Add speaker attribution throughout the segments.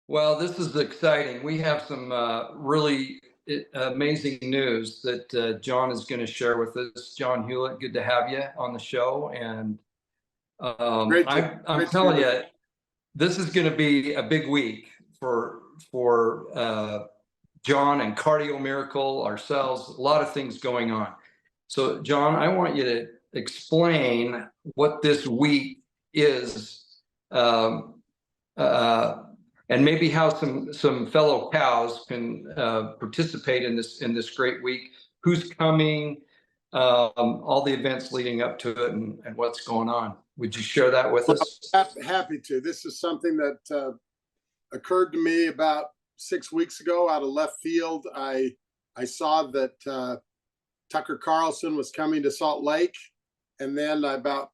Speaker 1: Well, this is exciting. We have some really amazing news that John is going to share with us. John Hewlett, good to have you on the show. And I'm
Speaker 2: Great to be
Speaker 1: telling
Speaker 2: with
Speaker 1: you, this is going to be a big week for John and Cardio Miracle, ourselves, a lot of things going on. So, John, I want you to explain what this week is. Um, uh, and maybe how some fellow cows can participate in this great week. Who's coming? All the events leading up to it, and what's going on. Would you share that with us?
Speaker 2: Happy to. This is something that occurred to me about 6 weeks ago out of left field. I saw that Tucker Carlson was coming to Salt Lake, and then I about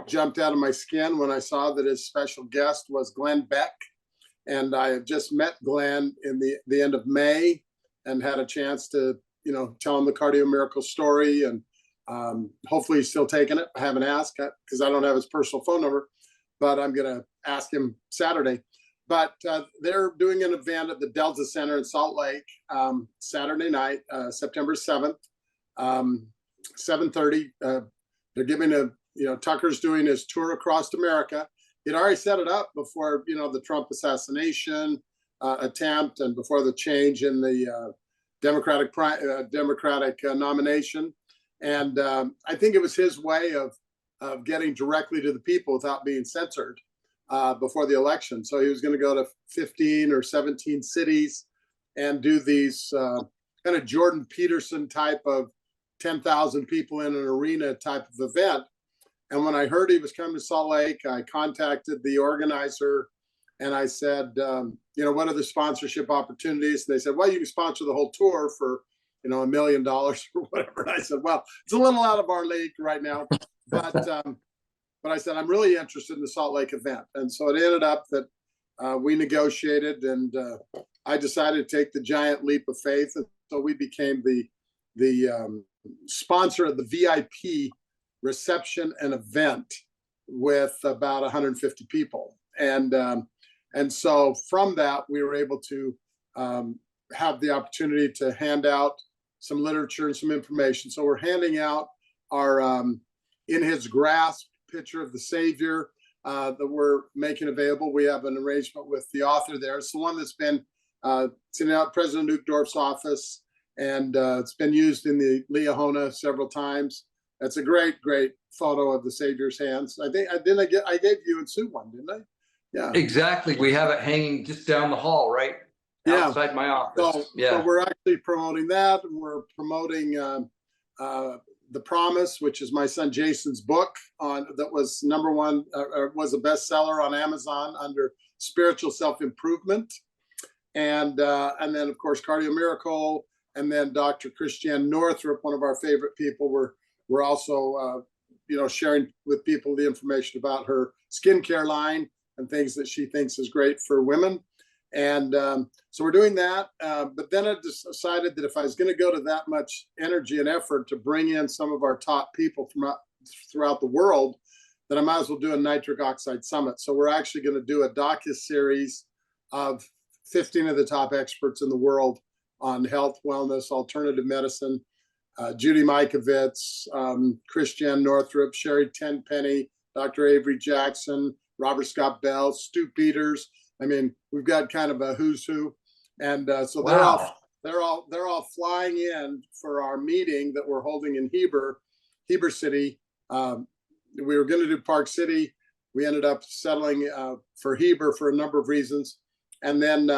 Speaker 2: jumped out of my skin when I saw that his special guest was Glenn Beck. And I had just met Glenn in the end of May and had a chance to, tell him the Cardio Miracle story. And hopefully he's still taking it. I haven't asked because I don't have his personal phone number, but I'm going to ask him Saturday. But they're doing an event at the Delta Center in Salt Lake Saturday night, September 7th, 7:30. They're giving Tucker's doing his tour across America. He'd already set it up before, the Trump assassination attempt and before the change in the Democratic nomination. And I think it was his way of getting directly to the people without being censored before the election. So he was going to go to 15 or 17 cities and do these kind of Jordan Peterson type of 10,000 people in an arena type of event. And when I heard he was coming to Salt Lake, I contacted the organizer and I said, what are the sponsorship opportunities? And they said, well, you can sponsor the whole tour for, $1 million or whatever. And I said, well, it's a little out of our league right now. But I said, I'm really interested in the Salt Lake event. And so it ended up that we negotiated and I decided to take the giant leap of faith. And so we became the sponsor of the VIP reception and event with about 150 people. And so from that, we were able to have the opportunity to hand out some literature and some information. So we're handing out our In His Grasp picture of the Savior that we're making available. We have an arrangement with the author there. It's the one that's been it's in President Uchtdorf's office, and it's been used in the Liahona several times. That's a great photo of the Savior's hands. I gave you and Sue one, didn't I? Yeah.
Speaker 1: Exactly. We have it hanging just down the hall, right outside my office.
Speaker 2: So we're actually promoting that. We're promoting The Promise, which is my son Jason's book that was number one, was a bestseller on Amazon under spiritual self-improvement. And then of course Cardio Miracle, and then Dr. Christiane Northrup, one of our favorite people. We're also, sharing with people the information about her skincare line and things that she thinks is great for women. And so we're doing that. But then I just decided that if I was going to go to that much energy and effort to bring in some of our top people throughout the world, then I might as well do a nitric oxide summit. So we're actually going to do a docu-series of 15 of the top experts in the world on health, wellness, alternative medicine. Judy Mikovits, Christiane Northrup, Sherry Tenpenny, Dr. Avery Jackson, Robert Scott Bell, Stu Peters. I mean, we've got kind of a who's who, and so
Speaker 1: wow.
Speaker 2: they're all flying in for our meeting that we're holding in Heber City. We were going to do Park City. We ended up settling for Heber for a number of reasons, and then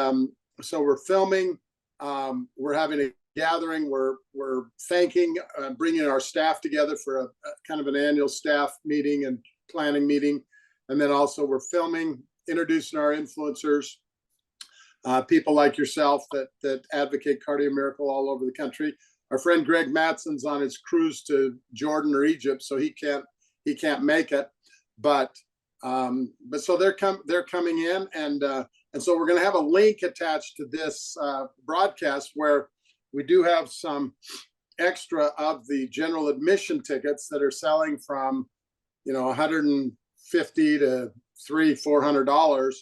Speaker 2: so we're filming. We're having a gathering. We're thanking, bringing our staff together for a kind of an annual staff meeting and planning meeting. And then also we're filming, introducing our influencers, people like yourself that advocate Cardio Miracle all over the country. Our friend Greg Matson's on his cruise to Jordan or Egypt, so he can't make it. But so they're coming in, and so we're going to have a link attached to this broadcast where we do have some extra of the general admission tickets that are selling from $150 to $300-400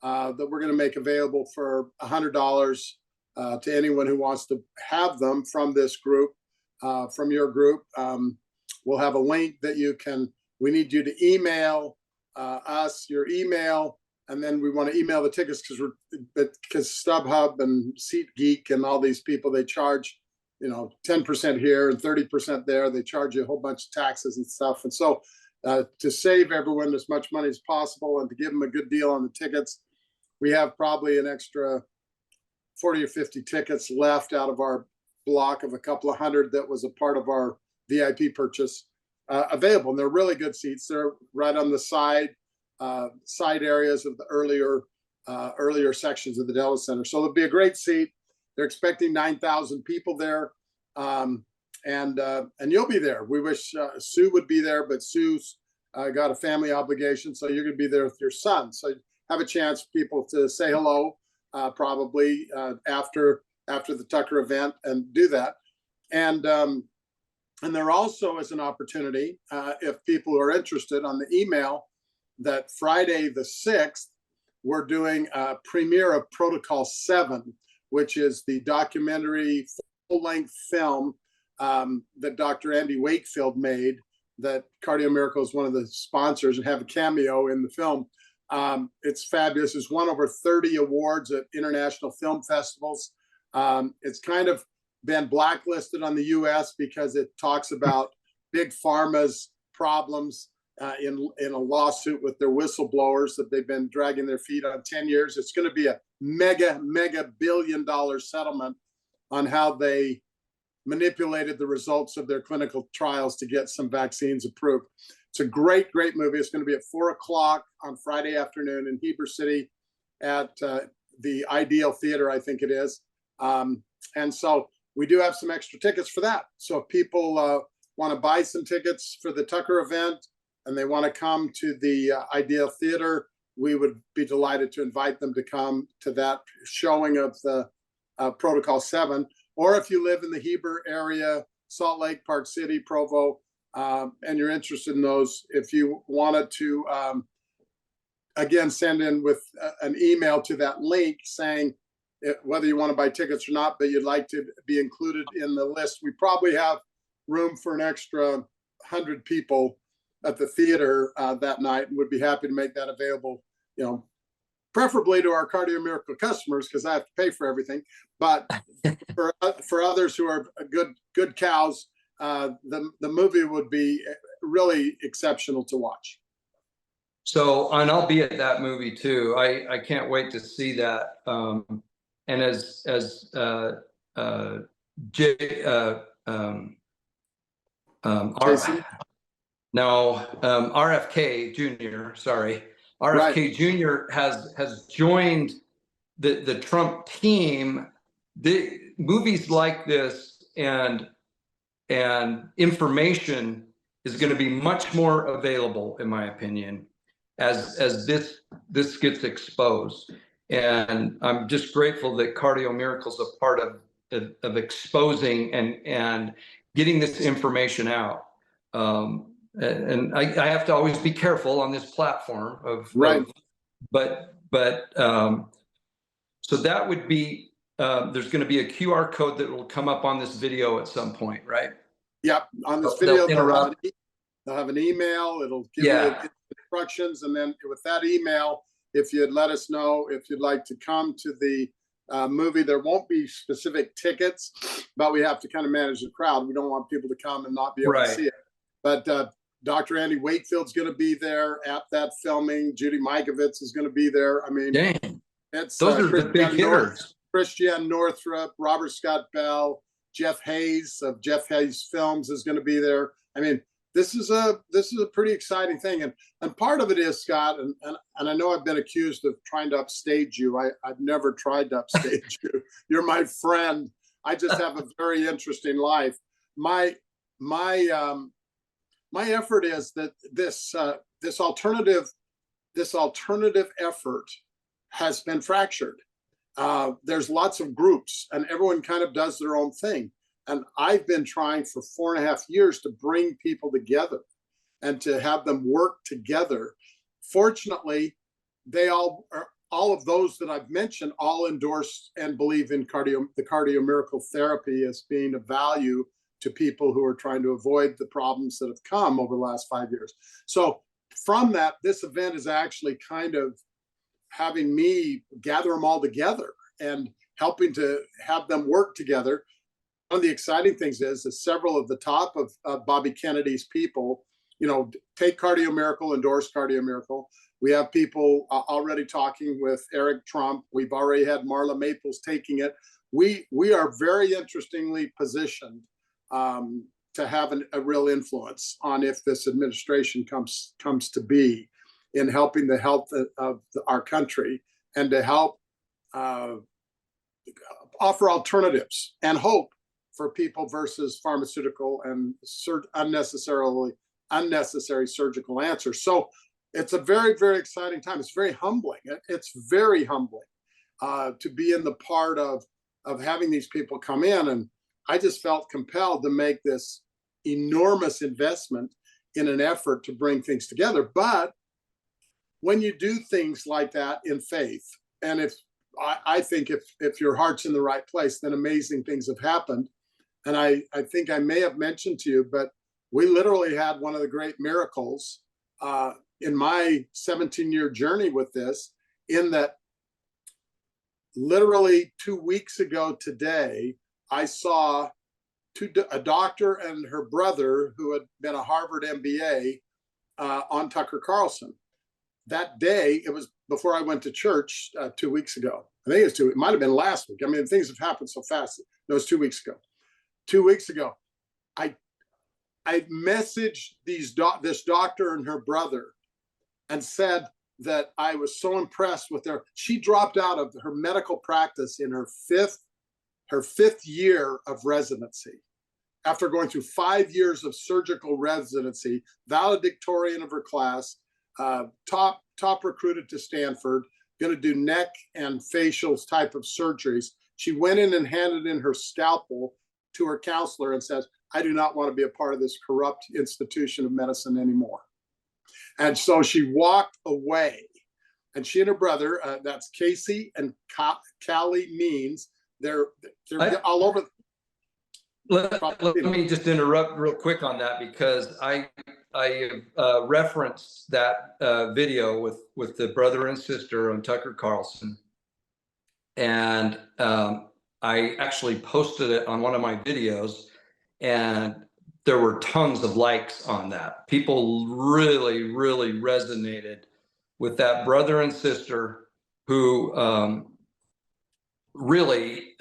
Speaker 2: that we're going to make available for $100 to anyone who wants to have them from this group, from your group. We'll have a link that we need you to email us your email, and then we want to email the tickets because StubHub and SeatGeek and all these people, they charge 10% here and 30% there. They charge you a whole bunch of taxes and stuff. And so to save everyone as much money as possible and to give them a good deal on the tickets, we have probably an extra 40 or 50 tickets left out of our block of a couple of hundred that was a part of our VIP purchase available. And they're really good seats. They're right on the side areas of the earlier sections of the Della Center. So it'll be a great seat. They're expecting 9,000 people there. And you'll be there. We wish Sue would be there, but Sue's got a family obligation. So you're going to be there with your son. So have a chance for people to say hello, probably after the Tucker event, and do that. And there also is an opportunity, if people are interested, on the email, that Friday the 6th, we're doing a premiere of Protocol 7, which is the documentary full-length film that Dr. Andy Wakefield made, that Cardio Miracle is one of the sponsors and have a cameo in the film. It's fabulous. It's won over 30 awards at international film festivals. It's kind of been blacklisted on the US because it talks about big pharma's problems in a lawsuit with their whistleblowers that they've been dragging their feet on 10 years. It's going to be a mega billion-dollar settlement on how they manipulated the results of their clinical trials to get some vaccines approved. It's a great movie. It's going to be at 4:00 on Friday afternoon in Heber City at the Ideal Theater, I think it is. And so we do have some extra tickets for that. So if people want to buy some tickets for the Tucker event and they want to come to the Ideal Theater, we would be delighted to invite them to come to that showing of the Protocol 7. Or if you live in the Heber area, Salt Lake, Park City, Provo, and you're interested in those, if you wanted to, again, send in with an email to that link saying whether you want to buy tickets or not, but you'd like to be included in the list. We probably have room for an extra 100 people at the theater that night, and would be happy to make that available, preferably to our Cardio Miracle customers, because I have to pay for everything. But for others who are good cows, the movie would be really exceptional to watch.
Speaker 1: So, and I'll be at that movie too. I can't wait to see that. And as RFK Jr. Sorry, RFK Jr. has joined the Trump team. The movies like this and information is going to be much more available, in my opinion, as this gets exposed. And I'm just grateful that Cardio Miracle's a part of exposing and getting this information out. And I have to always be careful on this platform so that would be, there's going to be a QR code that will come up on this video at some point, right?
Speaker 2: Yep. On this video, they'll have an email. It'll give you instructions. And then with that email, if you'd let us know if you'd like to come to the movie, there won't be specific tickets, but we have to kind of manage the crowd. We don't want people to come and not be able to see it. But Dr. Andy Wakefield's going to be there at that filming. Judy Mikovits is going to be there. I mean, those are the big hitters. Christiane Northrup, Robert Scott Bell, Jeff Hayes of Jeff Hayes Films is going to be there. I mean, this is a pretty exciting thing, and part of it is, Scott, and I know I've been accused of trying to upstage you. I've never tried to upstage you. You're my friend. I just have a very interesting life. My effort is that this alternative effort has been fractured. There's lots of groups, and everyone kind of does their own thing. And I've been trying for 4.5 years to bring people together and to have them work together. Fortunately, they all all of those that I've mentioned all endorse and believe in the cardio miracle therapy as being of value to people who are trying to avoid the problems that have come over the last 5 years. So from that, this event is actually kind of having me gather them all together and helping to have them work together. One of the exciting things is that several of the top of Bobby Kennedy's people, take Cardio Miracle, endorse Cardio Miracle. We have people already talking with Eric Trump. We've already had Marla Maples taking it. We are very interestingly positioned to have a real influence on if this administration comes to be in helping the health of our country and to help offer alternatives and hope for people versus pharmaceutical and unnecessary surgical answers. So it's a very, very exciting time. It's very humbling. It's very humbling to be in the part of having these people come in. And I just felt compelled to make this enormous investment in an effort to bring things together. But when you do things like that in faith, and I think if your heart's in the right place, then amazing things have happened. And I think I may have mentioned to you, but we literally had one of the great miracles in my 17-year journey with this, in that literally 2 weeks ago today, I saw a doctor and her brother who had been a Harvard MBA on Tucker Carlson. That day, it was before I went to church 2 weeks ago. I think it might have been last week. I mean, things have happened so fast. It was 2 weeks ago. 2 weeks ago, I messaged this doctor and her brother and said that I was so impressed with she dropped out of her medical practice in her fifth year of residency after going through 5 years of surgical residency, valedictorian of her class, top recruited to Stanford, going to do neck and facials type of surgeries. She went in and handed in her scalpel to her counselor and says, I do not want to be a part of this corrupt institution of medicine anymore. And so she walked away. And she and her brother, that's Casey and Callie Means, they're all over.
Speaker 1: Let me just interrupt real quick on that, because I referenced that video with the brother and sister on Tucker Carlson, and I actually posted it on one of my videos, and there were tons of likes on that. People really, really resonated with that brother and sister who really,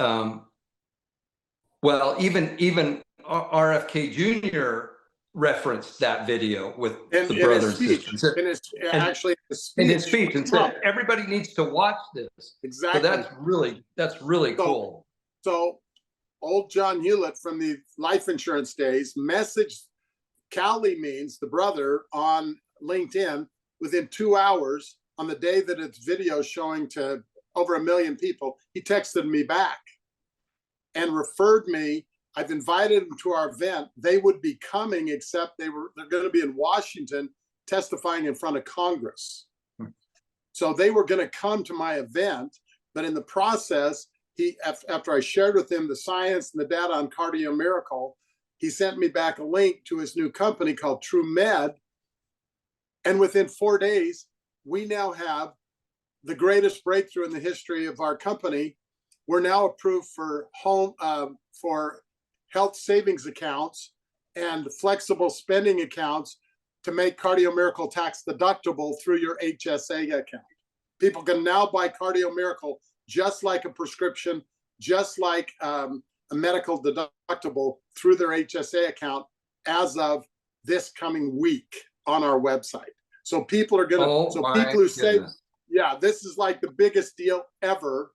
Speaker 1: well, even RFK Jr. referenced that video with the brother and sister. In his speech, and said, everybody needs to watch this.
Speaker 2: Exactly.
Speaker 1: So that's really cool.
Speaker 2: So old John Hewlett from the life insurance days messaged Callie Means, the brother, on LinkedIn within 2 hours on the day that its video showing to over 1 million people. He texted me back and referred me. I've invited them to our event. They would be coming, except they're going to be in Washington testifying in front of Congress. So they were going to come to my event, but in the process, after I shared with him the science and the data on Cardio Miracle, he sent me back a link to his new company called TrueMed. And within 4 days, we now have the greatest breakthrough in the history of our company. We're now approved for for health savings accounts and flexible spending accounts to make Cardio Miracle tax deductible through your HSA account. People can now buy Cardio Miracle just like a prescription, just like a medical deductible through their HSA account as of this coming week on our website. So people are going to, people who say, yeah, this is like the biggest deal ever.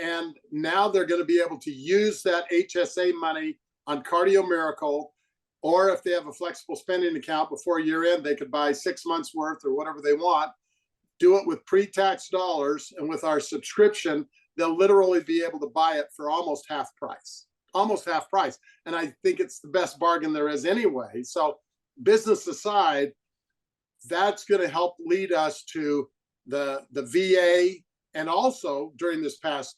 Speaker 2: And now they're going to be able to use that HSA money on Cardio Miracle, or if they have a flexible spending account before year end, they could buy 6 months worth or whatever they want, do it with pre-tax dollars. And with our subscription, they'll literally be able to buy it for almost half price. And I think it's the best bargain there is anyway. So business aside, that's going to help lead us to the VA And also during this past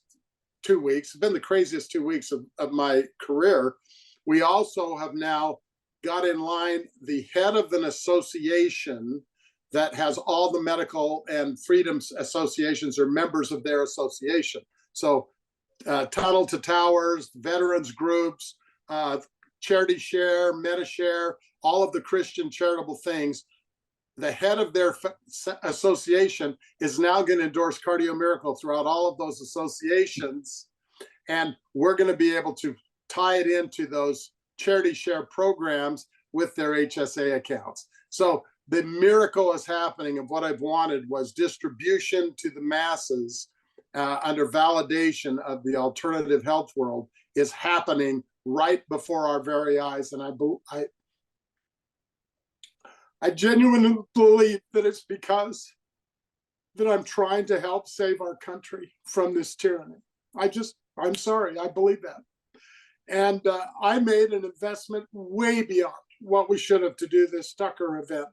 Speaker 2: 2 weeks, it's been the craziest 2 weeks of my career. We also have now got in line the head of an association that has all the medical and freedoms associations are members of their association. So Tunnel to Towers, veterans groups, Charity Share, MediShare, all of the Christian charitable things. The head of their association is now going to endorse Cardio Miracle throughout all of those associations. And we're going to be able to tie it into those Charity Share programs with their HSA accounts. So the miracle is happening of what I've wanted was distribution to the masses under validation of the alternative health world is happening right before our very eyes. And I genuinely believe that it's because that I'm trying to help save our country from this tyranny. I'm sorry, I believe that. And I made an investment way beyond what we should have to do this Tucker event.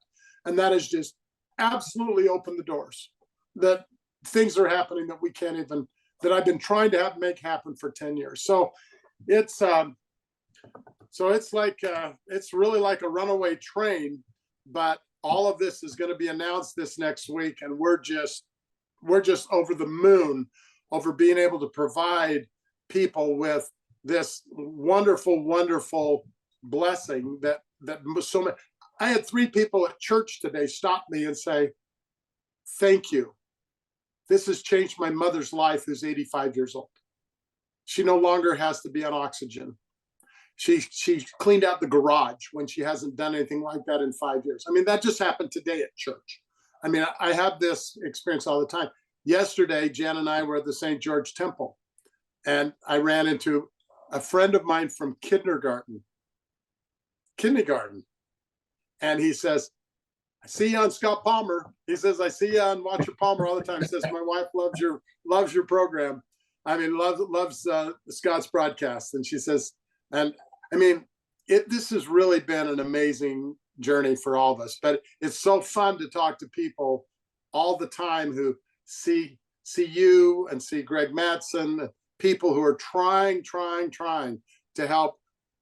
Speaker 2: And that is just absolutely open the doors that things are happening that we can't even, that I've been trying to make happen for 10 years. So it's like, it's really like a runaway train, but all of this is going to be announced this next week. And we're just over the moon over being able to provide people with this wonderful, wonderful blessing that so many. I had 3 people at church today stop me and say, thank you. This has changed my mother's life, who's 85 years old. She no longer has to be on oxygen. She cleaned out the garage when she hasn't done anything like that in 5 years. I mean, that just happened today at church. I mean, I have this experience all the time. Yesterday, Jan and I were at the St. George Temple, and I ran into a friend of mine from kindergarten. And he says, I see you on Scott Palmer. He says, I see you on Watcher Palmer all the time. He says, my wife loves your program. I mean, loves Scott's broadcast. And she says, and I mean, this has really been an amazing journey for all of us, but it's so fun to talk to people all the time who see you and see Greg Mattson, people who are trying to help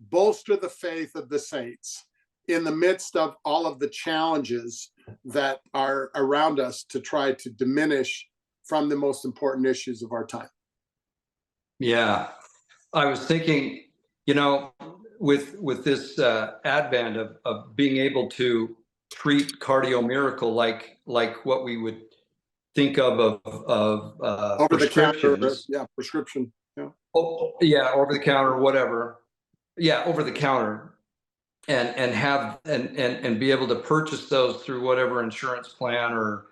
Speaker 2: bolster the faith of the saints in the midst of all of the challenges that are around us to try to diminish from the most important issues of our time.
Speaker 1: Yeah, I was thinking, with this advent of being able to treat Cardio Miracle like what we would think of
Speaker 2: over
Speaker 1: prescriptions.
Speaker 2: the counter, prescription. Yeah.
Speaker 1: Oh, yeah, over the counter, whatever. Yeah, over the counter. And be able to purchase those through whatever insurance plan or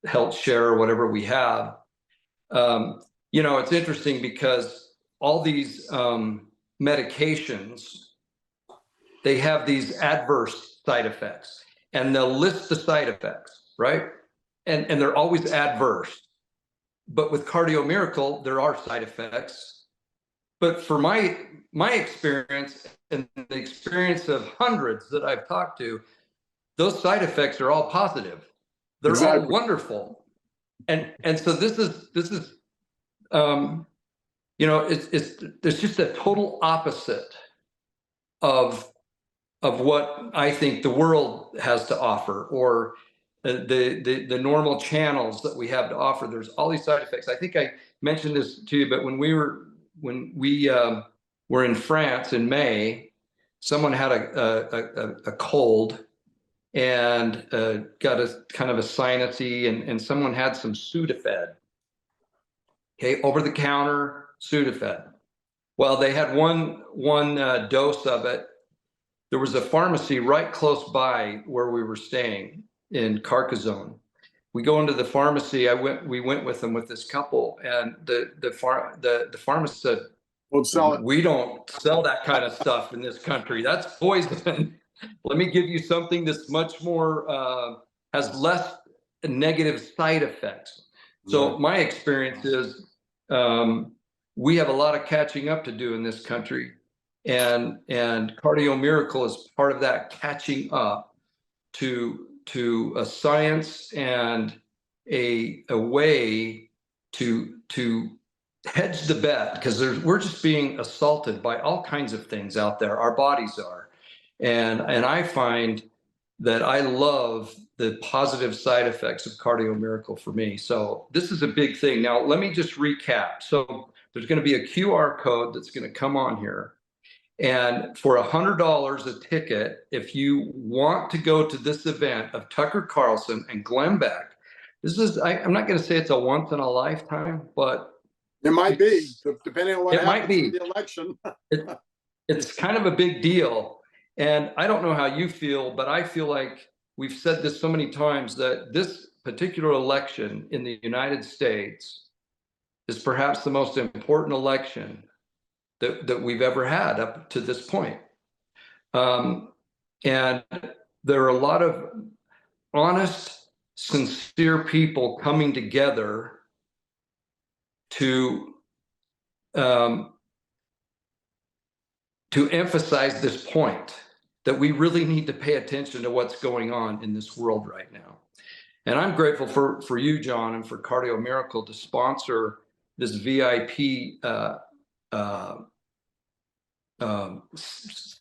Speaker 1: health share or whatever we have. It's interesting because all these medications, they have these adverse side effects, and they'll list the side effects, right? And they're always adverse. But with Cardio Miracle, there are side effects. But for my experience and the experience of hundreds that I've talked to, those side effects are all positive. They're all wonderful. And so this is it's just a total opposite of what I think the world has to offer, or the normal channels that we have to offer. There's all these side effects. I think I mentioned this to you, but when we were in France in May, someone had a cold and got a kind of a sinusy, and someone had some Sudafed. Okay, over the counter Sudafed. Well, they had one dose of it. There was a pharmacy right close by where we were staying in Carcassonne. We go into the pharmacy. We went with them, with this couple, and the pharmacist said,
Speaker 2: "We'll sell it.
Speaker 1: We don't sell that kind of stuff in this country. That's poison. Let me give you something that's much more has less negative side effects." So my experience is we have a lot of catching up to do in this country, and Cardio Miracle is part of that catching up to a science and a way to hedge the bet, because we're just being assaulted by all kinds of things out there. Our bodies are, and I find that I love the positive side effects of Cardio Miracle for me. So this is a big thing. Now let me just recap. So there's going to be a QR code that's going to come on here. And for $100 a ticket, if you want to go to this event of Tucker Carlson and Glenn Beck, this is, I'm not going to say it's a once in a lifetime, but
Speaker 2: it might be, depending on what
Speaker 1: it might
Speaker 2: happens
Speaker 1: be
Speaker 2: in the election.
Speaker 1: It's kind of a big deal. And I don't know how you feel, but I feel like we've said this so many times that this particular election in the United States is perhaps the most important election that we've ever had up to this point. And there are a lot of honest, sincere people coming together to emphasize this point, that we really need to pay attention to what's going on in this world right now. And I'm grateful for you, John, and for Cardio Miracle to sponsor this VIP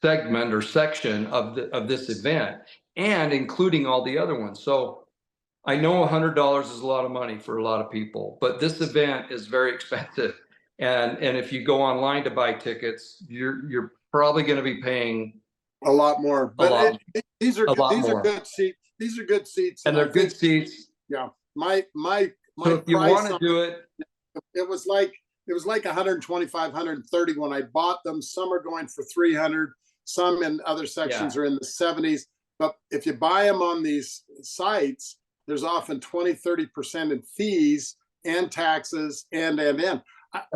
Speaker 1: segment or section of this event, and including all the other ones. So I know $100 is a lot of money for a lot of people, but this event is very expensive. And if you go online to buy tickets, you're probably going to be paying
Speaker 2: a lot more. But these are good seats. These are good seats,
Speaker 1: and they're good seats.
Speaker 2: Yeah, my
Speaker 1: so if you want to do it,
Speaker 2: it was like 125, 130 when I bought them. Some are going for 300. Some in other sections are in the 70s. But if you buy them on these sites, there's often 20-30% in fees and taxes and.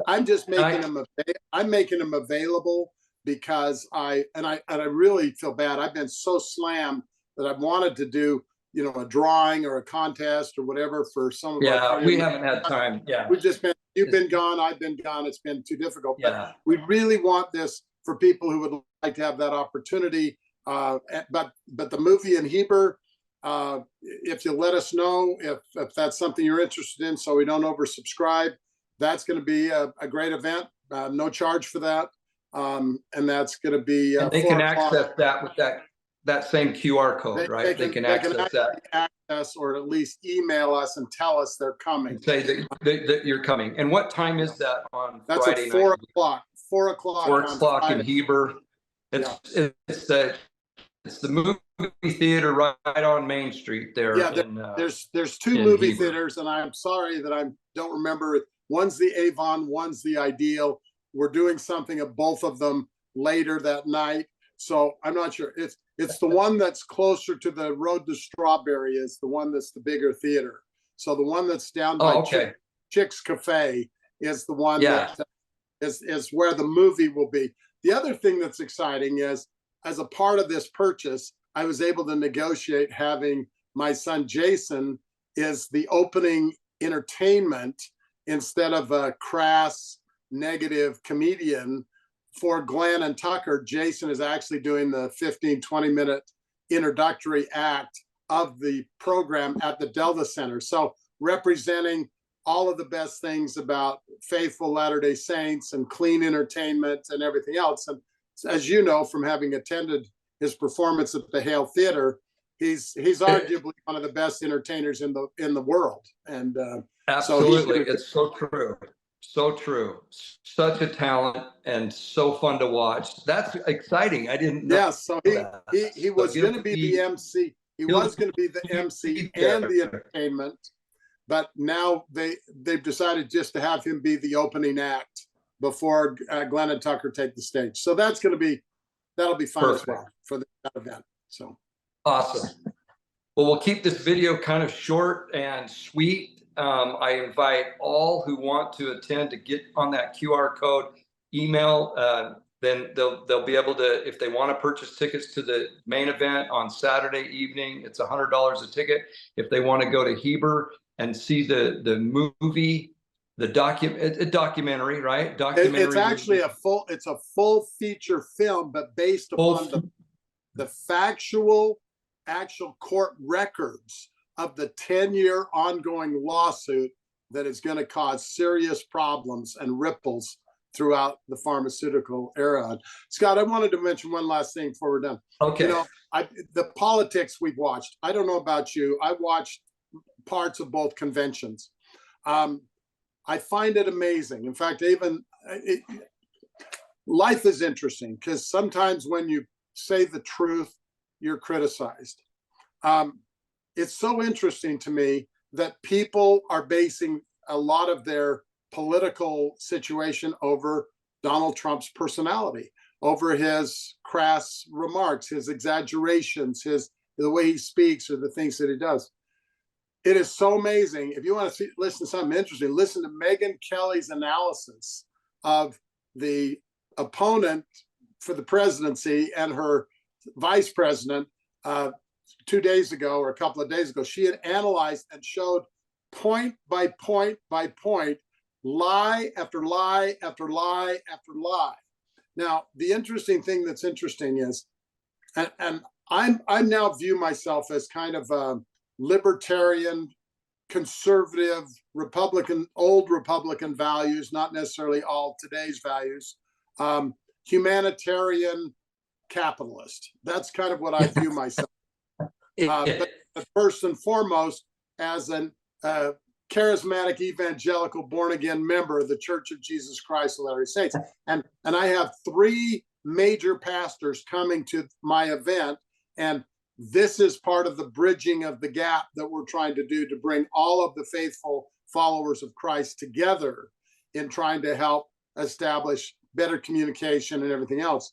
Speaker 2: I'm just making them. I'm making them available because I really feel bad. I've been so slammed that I've wanted to do, a drawing or a contest or whatever for some of our.
Speaker 1: We haven't had time. Yeah,
Speaker 2: we've just been. You've been gone. I've been gone. It's been too difficult.
Speaker 1: Yeah,
Speaker 2: but we really want this for people who would like to have that opportunity. But the movie in Heber, if you let us know if that's something you're interested in, so we don't oversubscribe. That's going to be a great event. No charge for that. And that's going to be.
Speaker 1: And they can access that with that same QR code, right? They can access that.
Speaker 2: Access or at least email us and tell us they're coming.
Speaker 1: And say that you're coming. And what time is that on
Speaker 2: That's
Speaker 1: Friday
Speaker 2: at 4
Speaker 1: night?
Speaker 2: o'clock. 4 o'clock.
Speaker 1: 4 o'clock in Heber. It's the movie theater right on Main Street there.
Speaker 2: Yeah, there's two movie theaters, and I'm sorry that I don't remember. One's the Avon, one's the Ideal. We're doing something at both of them later that night, so I'm not sure. It's the one that's closer to the road to Strawberry is the one that's the bigger theater. So the one that's down by Chick's Cafe is the one that is where the movie will be. The other thing that's exciting is, as a part of this purchase, I was able to negotiate having my son Jason is the opening entertainment instead of a crass negative comedian for Glenn and Tucker. Jason is actually doing the 15-20 minute introductory act of the program at the Delta Center. So representing all of the best things about faithful Latter-day Saints and clean entertainment and everything else. And as you know, from having attended his performance at the Hale Theater, he's arguably one of the best entertainers in the world. And
Speaker 1: absolutely, it's so true. So true. Such a talent and so fun to watch. That's exciting. I didn't know.
Speaker 2: Yeah, so he was going to be the MC. He was going to be the MC and the entertainment, but now they've decided just to have him be the opening act before Glenn and Tucker take the stage. So that'll be fun as well for that event. So
Speaker 1: awesome. Well, we'll keep this video kind of short and sweet. I invite all who want to attend to get on that QR code, email, then they'll be able to, if they want to purchase tickets to the main event on Saturday evening, it's $100 a ticket. If they want to go to Heber and see the movie, the documentary, right? Documentary.
Speaker 2: It's actually a full feature film, but based upon the actual court records of the 10-year ongoing lawsuit that is going to cause serious problems and ripples throughout the pharmaceutical era. Scott, I wanted to mention one last thing before we're done.
Speaker 1: Okay.
Speaker 2: You know, the politics we've watched, I don't know about you, I watched parts of both conventions. I find it amazing. In fact, life is interesting because sometimes when you say the truth, you're criticized. It's so interesting to me that people are basing a lot of their political situation over Donald Trump's personality, over his crass remarks, his exaggerations, the way he speaks or the things that he does. It is so amazing. If you want to listen to something interesting, listen to Megyn Kelly's analysis of the opponent for the presidency and her vice president 2 days ago or a couple of days ago. She had analyzed and showed point by point by point, lie after lie after lie after lie. Now, the interesting thing that's interesting is, and I now view myself as kind of a libertarian, conservative, Republican, old Republican values, not necessarily all today's values, humanitarian capitalist. That's kind of what I view myself. But first and foremost, as an charismatic evangelical born again member of the Church of Jesus Christ of Latter-day Saints. And I have 3 major pastors coming to my event. And this is part of the bridging of the gap that we're trying to do to bring all of the faithful followers of Christ together in trying to help establish better communication and everything else.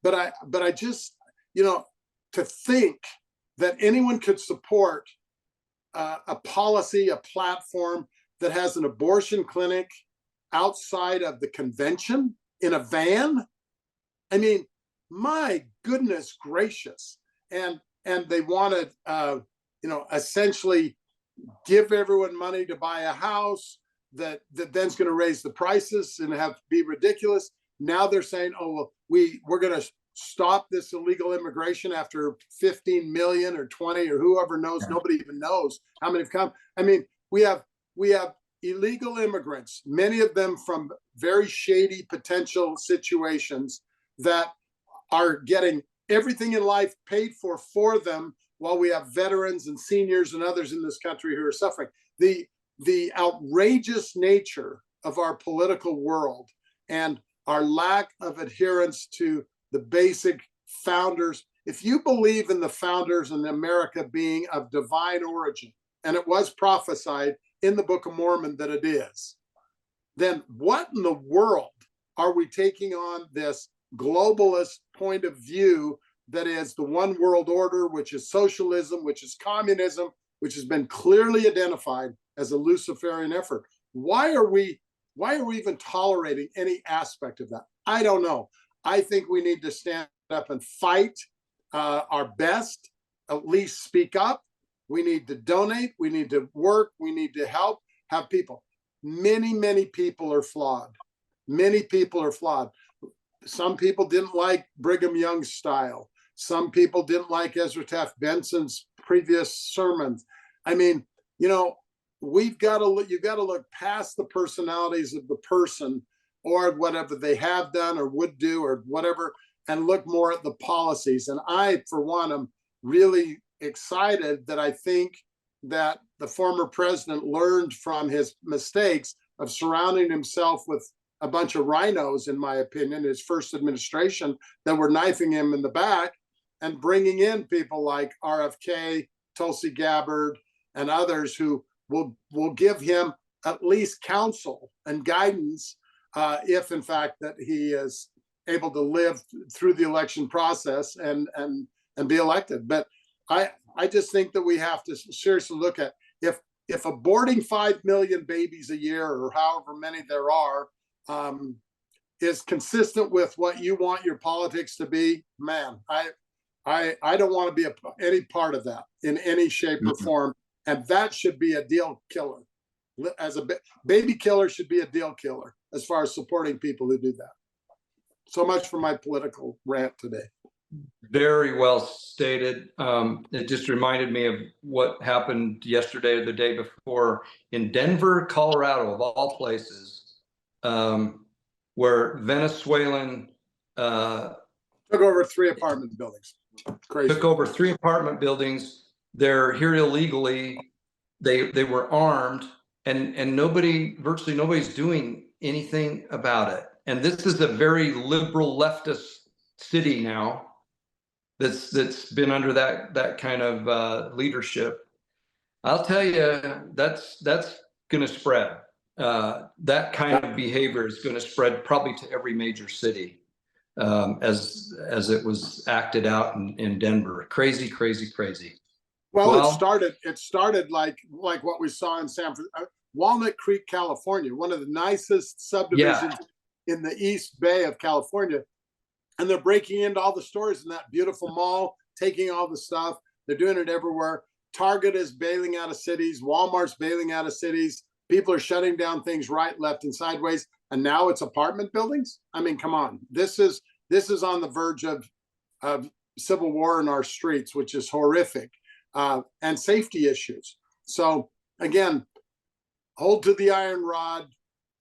Speaker 2: But I just, you know, to think that anyone could support a policy, a platform that has an abortion clinic outside of the convention in a van. I mean, my goodness gracious. And they wanted, essentially give everyone money to buy a house that then's going to raise the prices and be ridiculous. Now they're saying, oh, well, we're going to stop this illegal immigration after 15 million or 20 or whoever knows. Nobody even knows how many have come. I mean, we have illegal immigrants, many of them from very shady potential situations that are getting everything in life paid for them, while we have veterans and seniors and others in this country who are suffering. The outrageous nature of our political world and our lack of adherence to the basic founders. If you believe in the founders and America being of divine origin, and it was prophesied in the Book of Mormon that it is, then what in the world are we taking on this globalist point of view that is the one world order, which is socialism, which is communism, which has been clearly identified as a Luciferian effort? Why are we even tolerating any aspect of that? I don't know. I think we need to stand up and fight our best, at least speak up. We need to donate. We need to work. We need to help, have people. Many, many people are flawed. Many people are flawed. Some people didn't like Brigham Young's style. Some people didn't like Ezra Taft Benson's previous sermons. I mean, you know, you've got to look past the personalities of the person or whatever they have done or would do or whatever, and look more at the policies. And I, for one, am really excited that I think that the former president learned from his mistakes of surrounding himself with a bunch of rhinos, in my opinion, his first administration, that were knifing him in the back, and bringing in people like RFK, Tulsi Gabbard, and others who will give him at least counsel and guidance if in fact that he is able to live through the election process and be elected. But I just think that we have to seriously look at if aborting 5 million babies a year or however many there are is consistent with what you want your politics to be, man, I don't want to be any part of that in any shape or form. And that should be a deal killer. As a baby killer should be a deal killer as far as supporting people who do that. So much for my political rant today.
Speaker 1: Very well stated. It just reminded me of what happened yesterday or the day before in Denver, Colorado, of all places, where Venezuelan
Speaker 2: Took over 3 apartment buildings. Crazy.
Speaker 1: took over 3 apartment buildings. They're here illegally. They were armed, and virtually nobody's doing anything about it. And this is a very liberal leftist city now that's been under that kind of leadership. I'll tell you, that's going to spread. That kind of behavior is going to spread probably to every major city, as it was acted out in Denver. Crazy, crazy, crazy.
Speaker 2: Well, it started like what we saw in Walnut Creek, California, one of the nicest subdivisions in the East Bay of California. And they're breaking into all the stores in that beautiful mall, taking all the stuff. They're doing it everywhere. Target is bailing out of cities. Walmart's bailing out of cities. People are shutting down things right, left, and sideways. And now it's apartment buildings. I mean, come on. This is on the verge of civil war in our streets, which is horrific, and safety issues. So again, hold to the iron rod.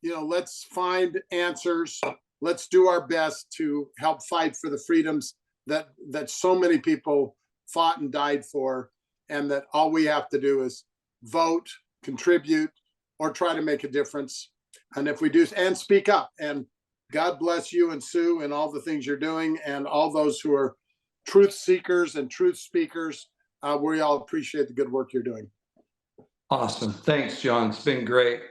Speaker 2: Let's find answers. Let's do our best to help fight for the freedoms that so many people fought and died for, and that all we have to do is vote, contribute, or try to make a difference. And if we do, and speak up. And God bless you and Sue and all the things you're doing, and all those who are truth seekers and truth speakers. We all appreciate the good work you're doing.
Speaker 1: Awesome. Thanks, John. It's been great.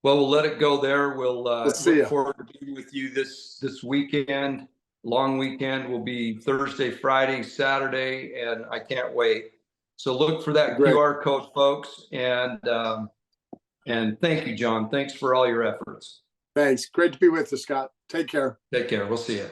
Speaker 1: Well, we'll let it go there. We'll look forward to being with you this weekend. Long weekend will be Thursday, Friday, Saturday, and I can't wait. So look for that QR code, folks. And thank you, John. Thanks for all your efforts.
Speaker 2: Thanks. Great to be with you, Scott. Take care.
Speaker 1: Take care. We'll see you.